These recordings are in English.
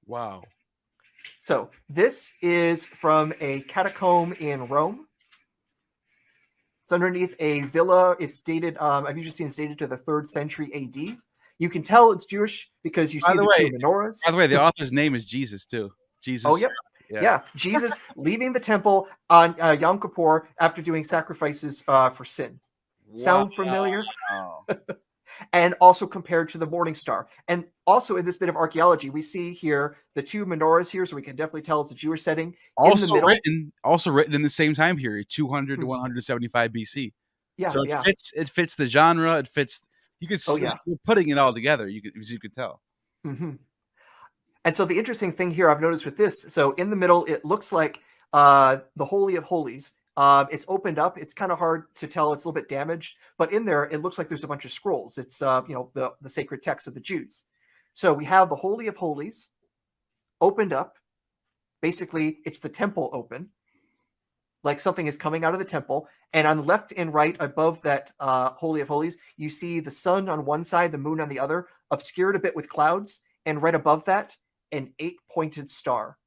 Wow. So this is from a catacomb in Rome. It's underneath a villa. It's dated, I've usually seen it's dated to the 3rd century AD. You can tell it's Jewish because you By see the the two way, menorahs. the author's name is Jesus too. Oh, Jesus. yep. Yeah. Yeah, Jesus leaving the temple on Yom Kippur after doing sacrifices for sin. Wow. Sound familiar? And also compared to the morning star. And also in this bit of archaeology, we see here the two menorahs here, so we can definitely tell it's a Jewish setting. In the middle, Also written in the same time period, 200 to hmm, 175 BC. yeah, So yeah, it fits the genre. It fits. You could oh like, yeah. you're putting it all together. As you could tell. Hmm. And so the interesting thing here I've noticed with this, so in the middle, it looks like the Holy of Holies. It's opened up. It's kind of hard to tell. It's a little bit damaged, but in there, it looks like there's a bunch of scrolls. It's the sacred text of the Jews. So we have the Holy of Holies opened up. Basically, it's the temple open, like something is coming out of the temple. And on the left and right above that Holy of Holies, you see the sun on one side, the moon on the other, obscured a bit with clouds. And right above that, an 8-pointed star.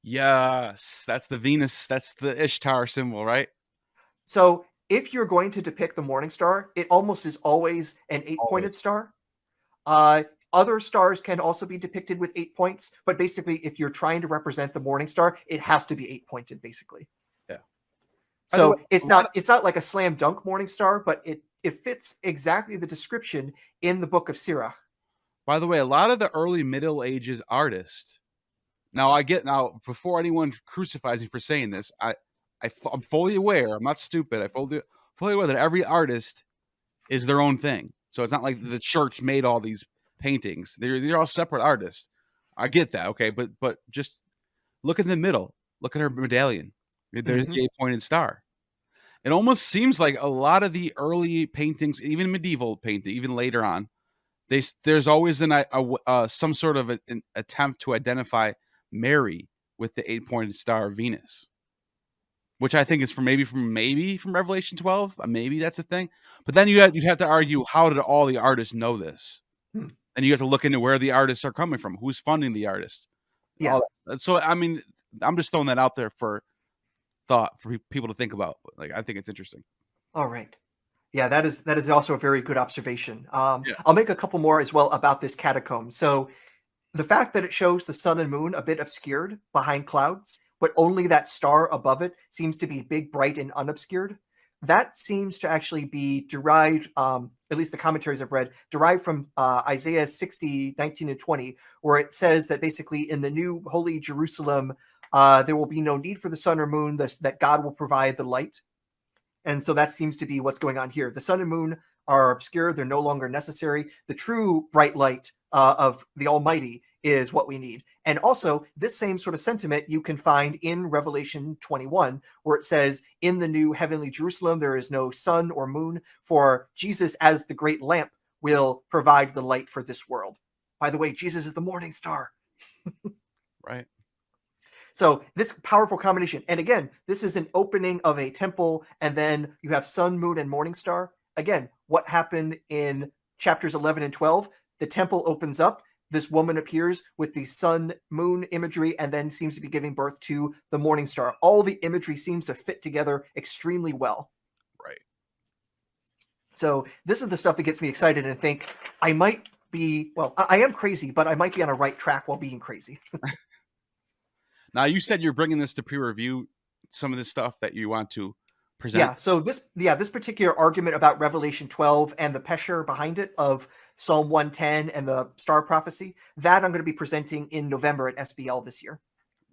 Yes, that's the Venus. That's the Ishtar symbol, right? So if you're going to depict the morning star, it almost is always an 8-pointed Always. star. Other stars can also be depicted with 8 points, but basically, if you're trying to represent the morning star, it has to be 8-pointed, basically. Yeah. By the way, So it's not like a slam dunk morning star, but it fits exactly the description in the book of Sirach. a lot of the early Middle Ages artists. Now before anyone crucifies me for saying this, I'm fully aware. I'm not stupid. Fully aware that every artist is their own thing. So it's not like the church made all these paintings. They're all separate artists. I get that, okay, but just look in the middle. Look at her medallion. There's Mm-hmm. the 8-pointed star. It almost seems like a lot of the early paintings, even medieval painting, even later on, there's always some sort of an attempt to identify Mary with the 8-pointed star of Venus, which I think is from Revelation 12. Maybe that's a thing. But then you'd have to argue, how did all the artists know this? Hmm. And you have to look into where the artists are coming from, who's funding the artist. Yeah. So I mean, I'm just throwing that out there for thought for people to think about. Like, I think it's interesting. All right. Yeah, that is also a very good observation. Yeah. I'll make a couple more as well about this catacomb. So the fact that it shows the sun and moon a bit obscured behind clouds, but only that star above it seems to be big, bright, and unobscured. That seems to actually be derived, at least the commentaries I've read, derived from Isaiah 60, 19 and 20, where it says that basically in the new holy Jerusalem, there will be no need for the sun or moon, that God will provide the light. And so that seems to be what's going on here. The sun and moon are obscure. They're no longer necessary. The true bright light of the Almighty is what we need. And also, this same sort of sentiment you can find in Revelation 21, where it says, in the new heavenly Jerusalem, there is no sun or moon, for Jesus, as the great lamp, will provide the light for this world. By the way, Jesus is the morning star. Right. So this powerful combination, and again, this is an opening of a temple, and then you have sun, moon, and morning star. Again, what happened in chapters 11 and 12? The temple opens up. This woman appears with the sun, moon imagery, and then seems to be giving birth to the morning star. All the imagery seems to fit together extremely well. Right. So this is the stuff that gets me excited and think I might be, well, I am crazy, but I might be on a right track while being crazy. Now, you said you're bringing this to peer review, some of the stuff that you want to present. Yeah, so this particular argument about Revelation 12 and the pesher behind it of Psalm 110 and the star prophecy, that I'm going to be presenting in November at SBL this year.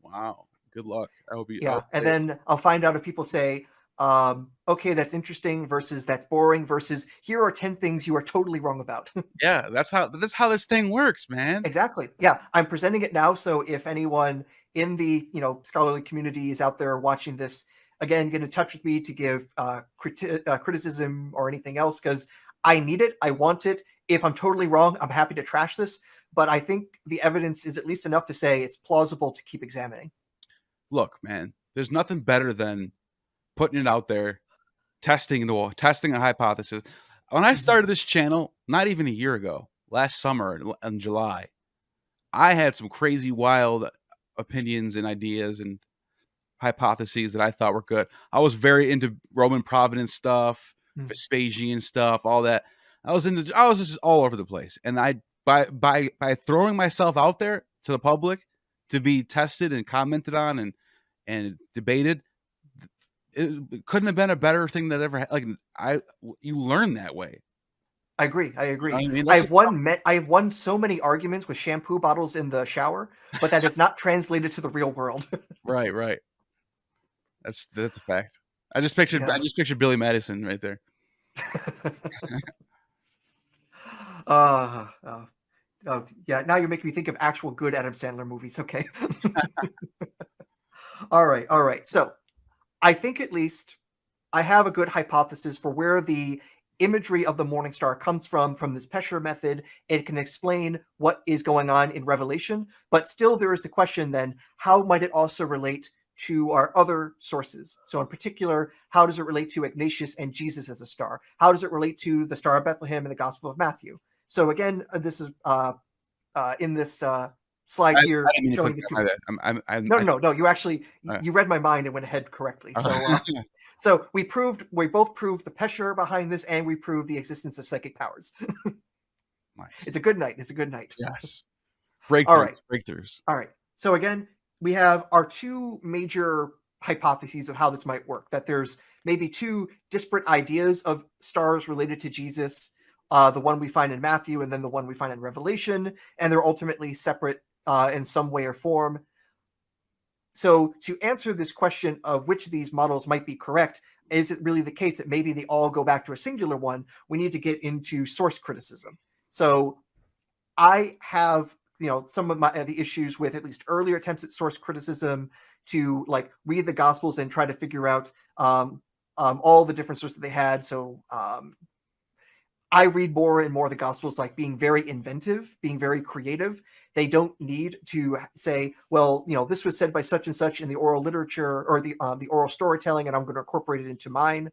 Wow. Good luck. Yeah, and then I'll find out if people say, okay, that's interesting versus that's boring versus here are 10 things you are totally wrong about. Yeah, that's how this thing works, man. Exactly. Yeah, I'm presenting it now, so if anyone in the scholarly community is out there watching this, again, get in touch with me to give criticism or anything else, because I need it. I want it. If I'm totally wrong, I'm happy to trash this, but I think the evidence is at least enough to say it's plausible to keep examining. Look, man, there's nothing better than putting it out there, testing a hypothesis. When I started this channel, not even a year ago, last summer in July, I had some crazy, wild opinions and ideas and hypotheses that I thought were good. I was very into Roman Providence stuff, Mm. Vespasian stuff, all that. I was just all over the place. And I by throwing myself out there to the public to be tested and commented on and debated, it couldn't have been a better thing that ever like you learn that way. I agree. I You know agree. what I mean? That's I have won so many arguments with shampoo bottles in the shower, but that is not translated to the real world. right, right. That's a fact. I Yeah. just pictured Billy Madison right there. uh, uh, yeah. Now you're making me think of actual good Adam Sandler movies. Okay. All right. All right. So I think at least I have a good hypothesis for where the imagery of the morning star comes from this Pesher method. It can explain what is going on in Revelation, but still there is the question then, how might it also relate to our other sources? So in particular, how does it relate to Ignatius and Jesus as a star? How does it relate to the Star of Bethlehem and the Gospel of Matthew? So again, this is in this slide I here didn't mean to showing click the that. two. My bad. No, no, no, no. You actually I, you read my mind and went ahead correctly. uh, So we both proved the Pesher behind this, and we proved the existence of psychic powers. nice. It's a good night. It's a good night. Yes. All right, Breakthroughs. all right. So again, we have our two major hypotheses of how this might work. That there's maybe two disparate ideas of stars related to Jesus. The one we find in Matthew, and then the one we find in Revelation, and they're ultimately separate in some way or form. So to answer this question of which of these models might be correct, is it really the case that maybe they all go back to a singular one? We need to get into source criticism. So I have, some of the issues with at least earlier attempts at source criticism to like read the Gospels and try to figure out all the different sources that they had. So I read more and more of the Gospels like being very inventive, being very creative. They don't need to say, well, this was said by such and such in the oral literature or the oral storytelling, and I'm going to incorporate it into mine.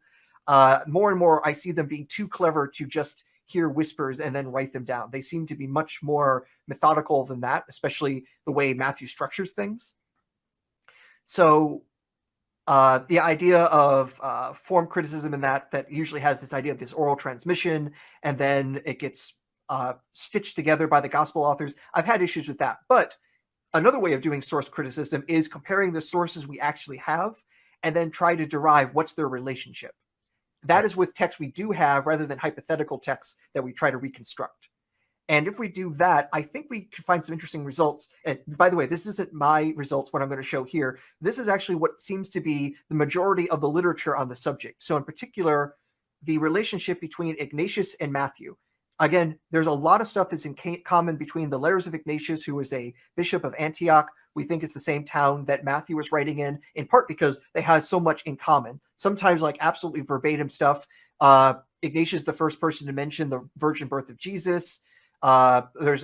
More and more, I see them being too clever to just hear whispers and then write them down. They seem to be much more methodical than that, especially the way Matthew structures things. So the idea of form criticism in that usually has this idea of this oral transmission, and then it gets stitched together by the gospel authors. I've had issues with that. But another way of doing source criticism is comparing the sources we actually have and then try to derive what's their relationship. That is with texts we do have rather than hypothetical texts that we try to reconstruct. And if we do that, I think we can find some interesting results. And by the way, this isn't my results, what I'm going to show here. This is actually what seems to be the majority of the literature on the subject. So in particular, the relationship between Ignatius and Matthew. Again, there's a lot of stuff that's in common between the letters of Ignatius, who was a bishop of Antioch. We think it's the same town that Matthew was writing in part because they have so much in common. Sometimes like absolutely verbatim stuff. Ignatius is the first person to mention the virgin birth of Jesus. There's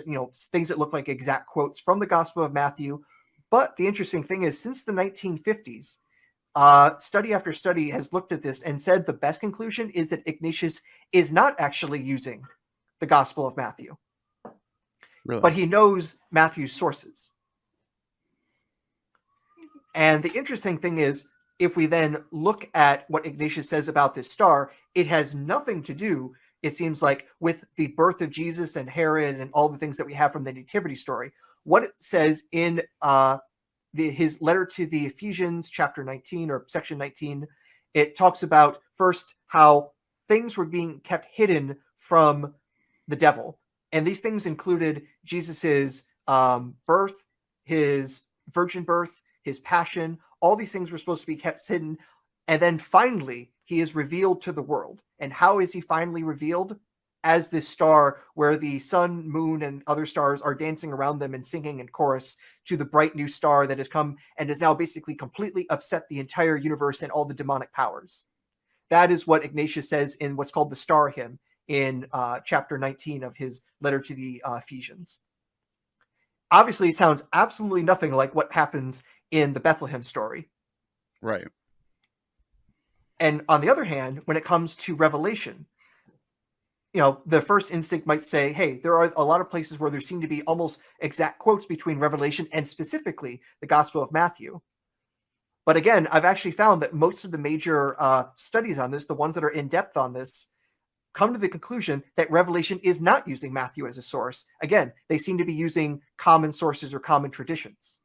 things that look like exact quotes from the Gospel of Matthew. But the interesting thing is, since the 1950s, study after study has looked at this and said the best conclusion is that Ignatius is not actually using the Gospel of Matthew. Really? But he knows Matthew's sources. And the interesting thing is, if we then look at what Ignatius says about this star, it has nothing to do, it seems like, with the birth of Jesus and Herod and all the things that we have from the Nativity story. What it says in his letter to the Ephesians, chapter 19 or section 19, it talks about first how things were being kept hidden from the devil. And these things included Jesus's birth, his virgin birth, his passion. All these things were supposed to be kept hidden. And then finally, he is revealed to the world. And how is he finally revealed? As this star where the sun, moon, and other stars are dancing around them and singing in chorus to the bright new star that has come and has now basically completely upset the entire universe and all the demonic powers. That is what Ignatius says in what's called the Star Hymn in chapter 19 of his letter to the Ephesians. Obviously, it sounds absolutely nothing like what happens in the Bethlehem story. Right. And on the other hand, when it comes to Revelation, the first instinct might say, hey, there are a lot of places where there seem to be almost exact quotes between Revelation and specifically the Gospel of Matthew. But again, I've actually found that most of the major studies on this, the ones that are in depth on this, come to the conclusion that Revelation is not using Matthew as a source. Again, they seem to be using common sources or common traditions.